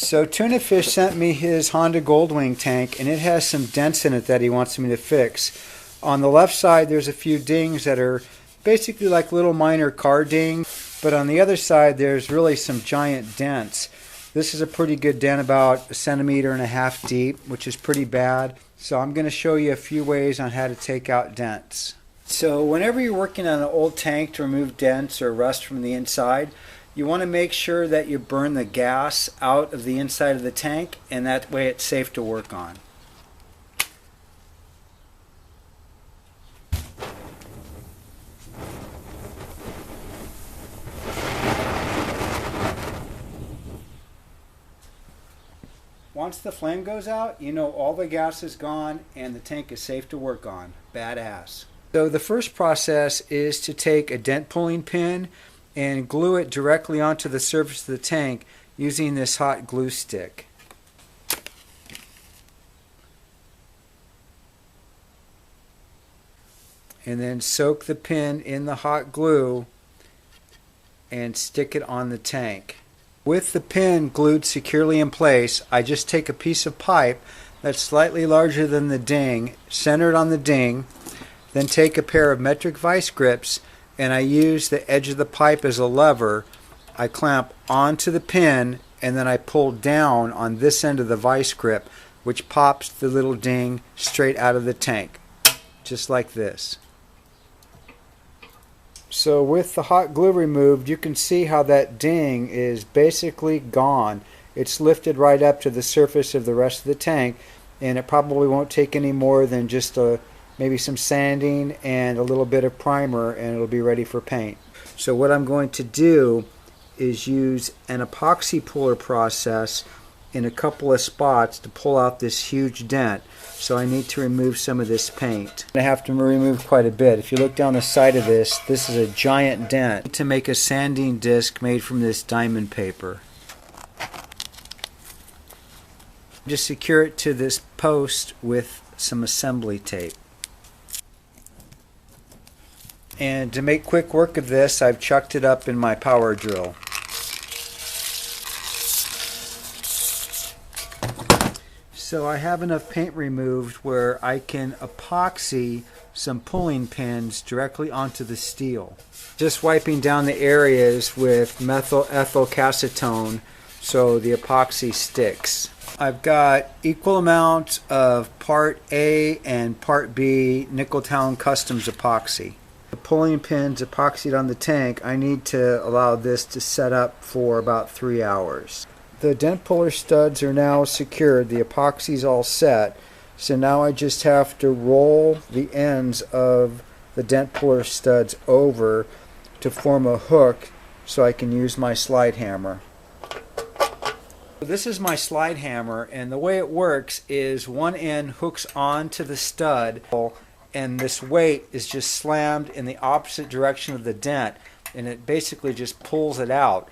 So Tuna Fish sent me his Honda Goldwing tank, and it has some dents in it that he wants me to fix. On the left side there's a few dings that are basically like little minor car dings, but on the other side there's really some giant dents. This is a pretty good dent, about 1.5 centimeters deep, which is pretty bad. So I'm going to show you a few ways on how to take out dents. So whenever you're working on an old tank to remove dents or rust from the inside, you want to make sure that you burn the gas out of the inside of the tank, and that way it's safe to work on. Once the flame goes out, you know all the gas is gone and the tank is safe to work on. Badass. So the first process is to take a dent pulling pin and glue it directly onto the surface of the tank using this hot glue stick. And then soak the pin in the hot glue and stick it on the tank. With the pin glued securely in place, I just take a piece of pipe that's slightly larger than the ding, centered on the ding, then take a pair of metric vice grips, and I use the edge of the pipe as a lever. I clamp onto the pin, and then I pull down on this end of the vice grip, which pops the little ding straight out of the tank, just like this. So with the hot glue removed, you can see how that ding is basically gone. It's lifted right up to the surface of the rest of the tank, and it probably won't take any more than just maybe some sanding and a little bit of primer, and it'll be ready for paint. So what I'm going to do is use an epoxy puller process in a couple of spots to pull out this huge dent. So I need to remove some of this paint. I have to remove quite a bit. If you look down the side of this, this is a giant dent. To make a sanding disc made from this diamond paper. Just secure it to this post with some assembly tape. And to make quick work of this, I've chucked it up in my power drill. So I have enough paint removed where I can epoxy some pulling pins directly onto the steel. Just wiping down the areas with methyl ethyl acetone so the epoxy sticks. I've got equal amounts of Part A and Part B Nickeltown Customs epoxy. The pulling pins epoxied on the tank, I need to allow this to set up for about 3 hours. The dent puller studs are now secured, the epoxy's all set, so now I just have to roll the ends of the dent puller studs over to form a hook so I can use my slide hammer. This is my slide hammer, and the way it works is one end hooks onto the stud, and this weight is just slammed in the opposite direction of the dent, and it basically just pulls it out.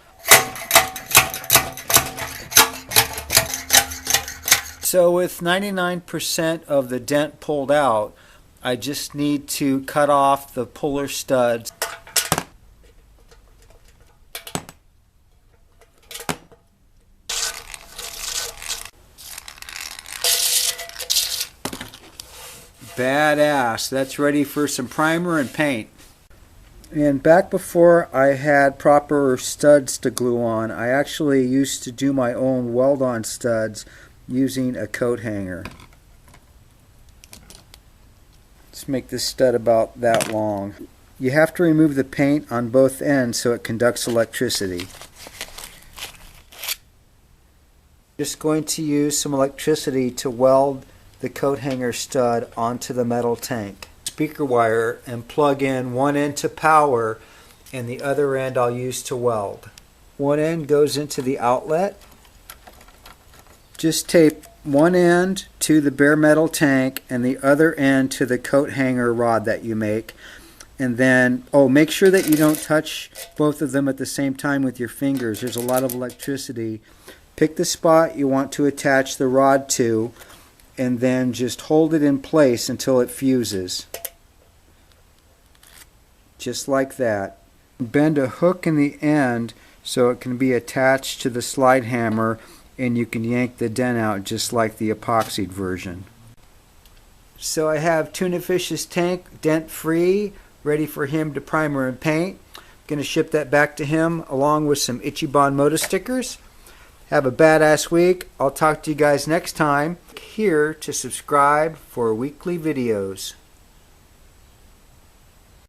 So with 99% of the dent pulled out, I just need to cut off the puller studs. Badass. That's ready for some primer and paint. And back before I had proper studs to glue on, I actually used to do my own weld-on studs using a coat hanger. Let's make this stud about that long. You have to remove the paint on both ends so it conducts electricity. Just going to use some electricity to weld the coat hanger stud onto the metal tank. Speaker wire, and plug in one end to power and the other end I'll use to weld. One end goes into the outlet. Just tape one end to the bare metal tank and the other end to the coat hanger rod that you make. And then, make sure that you don't touch both of them at the same time with your fingers. There's a lot of electricity. Pick the spot you want to attach the rod to, and then just hold it in place until it fuses. Just like that. Bend a hook in the end so it can be attached to the slide hammer, and you can yank the dent out just like the epoxied version. So I have Tuna Fish's tank dent free, ready for him to primer and paint. I'm going to ship that back to him along with some Ichiban Moto stickers. Have a badass week. I'll talk to you guys next time. Here to subscribe for weekly videos.